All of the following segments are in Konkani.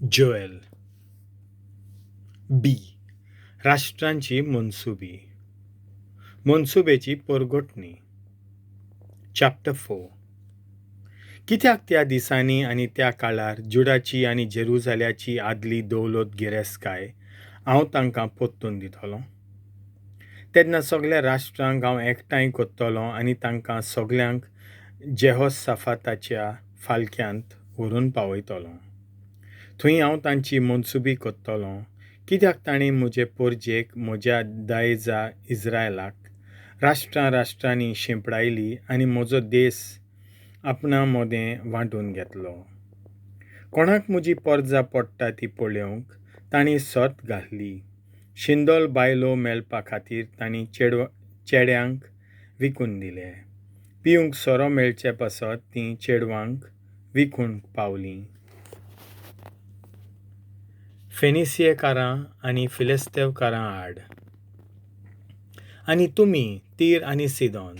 जोएल. बी. राष्ट्रांची मनसुबी. मनसुबेची परगटणी. चॅप्टर 4. कित्याक त्या दिसांनी आनी त्या काळार जुडाची आनी जेरुजाल्याची आदली दौलत गिरेस्तकाय हांव तांकां पोत्तून दितलो. तेन्ना सगळ्या राष्ट्रांक हांव एकठांय कोत्तलो आनी तांकां सगळ्यांक जेहोशाफाताच्या फालक्यांत व्हरून पावयतलो. थंय हांव तांची मनसुबी कोत्तलो, कित्याक ताणीं म्हजे परजेक म्हज्या दायजा इस्रायलाक राष्ट्रांनी शिंपडायली आनी म्हजो देश आपणा मोदें वांटून घेतलो. कोणाक म्हजी परजा पडटा ती पळोवंक ताणीं सत घातली. शिंदोल बायलो मेळपा खातीर ताणीं चेड्यांक विकून दिले. पिवंक सरो मेळचे पासत तीं चेडवांक विकूंक पावलीं. फेनिसियेकारां आनी फिलिस्तेवकारां आड. आनी तुमी तीर आनी सिदोन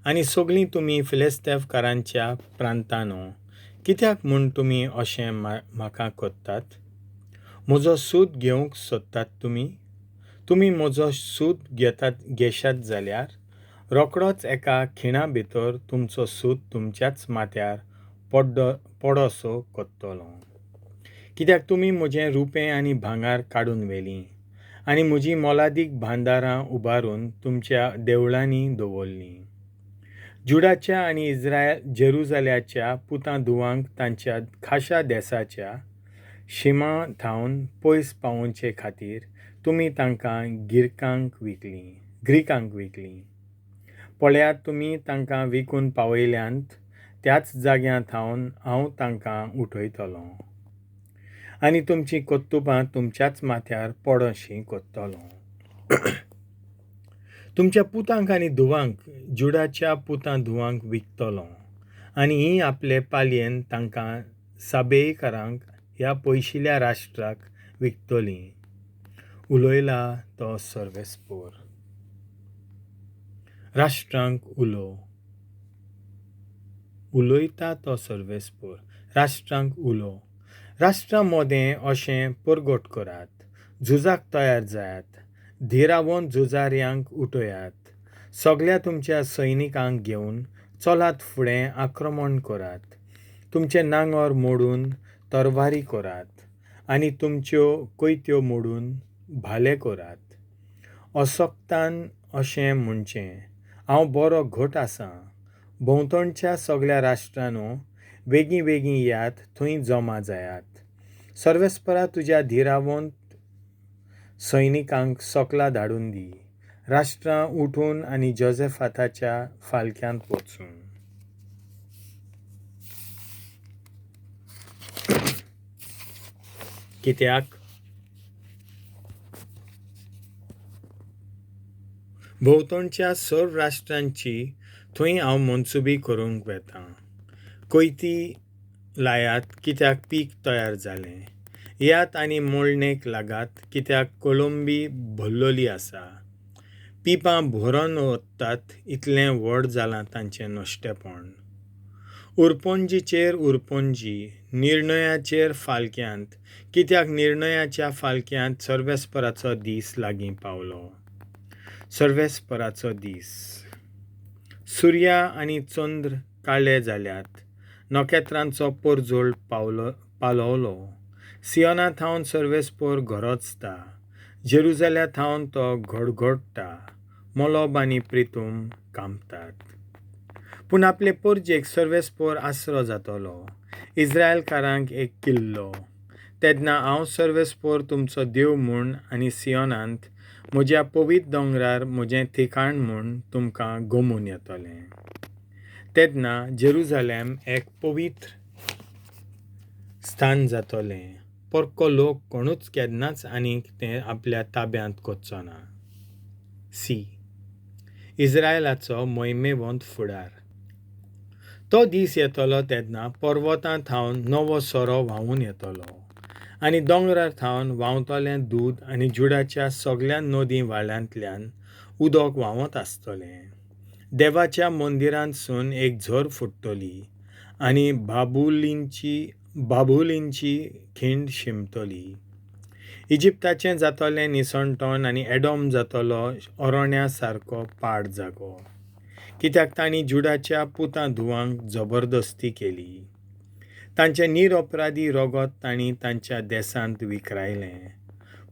आनी सगळीं तुमी फिलिस्तेवकारांच्या प्रांतांनो, कित्याक म्हूण तुमी अशें म्हाका कोत्तात? म्हजो सूद घेवंक सोदतात तुमी म्हजो सूद घेशात जाल्यार रोखडोच एका खिणा भितर तुमचो सूद तुमच्याच माथ्यार पडोसो कोत्तलो. कित्याक तुमी म्हजें रुपें आनी भांगार काडून व्हेलीं आनी म्हजीं मोलादीक भांडारां उबारून तुमच्या देवळांनी दवरलीं. जुडाच्या आनी जेरुजाल्याच्या पुतां धुवांक तांच्या खाशा देशाच्या शिमा थावन पयस पावोवचे खातीर तुमी तांकां ग्रीकांक विकलीं. पळयात, तुमी तांकां विकून पावयल्यांत त्याच जाग्यां थावन हांव तांकां उठयतलों आनी तुमचीं कोत्तुपां तुमच्याच माथ्यार पडोशीं कोत्तलों. तुमच्या पुतांक आनी धुवांक जुडाच्या पुतां धुवांक विकतलों आनी हीं आपले पालयेन तांकां साबेईकारांक ह्या पयशिल्ल्या राष्ट्राक विकतलीं. उलयला तो सर्वेस्पोर. राष्ट्रांक उलयता तो सर्वेस्पोर. राष्ट्रांक उलो. राष्ट्रां मोदें अशें परगट करात. झुजाक तयार जायात. धिरावोन झुजाऱ्यांक उठयात. सगळ्या तुमच्या सैनिकांक घेवन चलात फुडें आक्रमण करात. तुमचे नांगर मोडून तरवारी करात आनी तुमच्यो कोयत्यो मोडून भाले करात. अशोक्तान अशें म्हणचें, हांव बरो घट आसां. भोंवतणच्या सगळ्या राष्ट्रांनो, बेगीं यात, थंय जमा जायात. सर्वेस्परा तुज्या धिरावंत सैनिकांक सकला धाडून दी. राष्ट्रां उठून आनी जोसेफाताच्या फालक्यांत वचून. कित्याक भोंवतणच्या सर राष्ट्रांची थंय हांव मनसुबी करूंक वेतां. कोयती लायात, कित्याक पीक तयार जालें. यात आनी मोळणेक लागात, कित्याक कोळंबी भरलोली आसा. पिपां भरोन वतात, इतलें व्हड जालां तांचें नश्टेपण. उरपणजीचेर उरपणजी, निर्णयाचेर फालक्यांत, कित्याक निर्णयाच्या फालक्यांत सर्वेस्पराचो दीस लागीं पावलो. सर्वेस्पराचो दीस. सुर्या आनी चंद्र काळे जाल्यात. नखेत्रांचो परजोळ पालवलो. सियोना थावन सर्वेस्पोर गरजता. जेरुजाल्या थावन तो घडघडटा. मोलोब आनी प्रितूम कांपतात. पूण आपले परजेक सर्वेस्पोर आसरो जातलो. इस्रायलकारांक एक किल्लो. तेन्ना हांव सर्वेस्पोर तुमचो देव म्हूण आनी सियोनांत म्हज्या पवित्र दोंगरार म्हजें ठिकाण म्हूण तुमकां गमून येतलें. तेन्ना जेरुजालेम एक पवित्र स्थान जातलें. परको लोक कोणूच केन्नाच आनीक तें आपल्या ताब्यांत कोचचो ना. सी. इस्रायलाचो मोहिमेवंत फुडार. तो दीस येतलो तेन्ना porvotam थावन नवो सरो व्हांवून येतलो आनी दोंगरार थावन vhanvtolem दूद आनी जुडाच्या सगळ्या nodim-vhallantlean उदक व्हांवत आसतलें. देवाच्या मंदिरांतसून एक झोर futt'toli आनी babhullinchi babhullinchi khindd ximptoli. इजिप्ताचें जातोलें निसणटोन आनी एडोम जातलो ओरोण्या सारको पाड जागो, कित्याक तांणी जुडाच्या पुतां धुवांक जबरदस्ती केली. तांचे निरपराधी रगत तांणी तांच्या देसांत विखरायलें.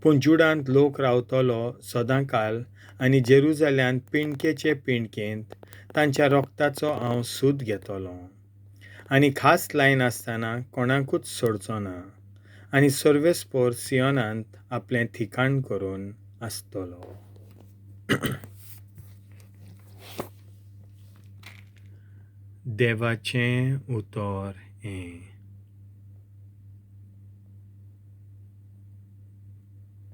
पूण जुडांत लोक रावतलो सदांकाल आनी जेरुजल्यांत पिणकेचे पिणकेंत तांच्या रोगताचो हांव सूद घेतलो आनी खास लायन आसतना कोणाकूच सोडचो ना आनी सर्वेस्पोर सियोनांत आपलें ठिकाण करून आसतलो. देवाचें उतर हें.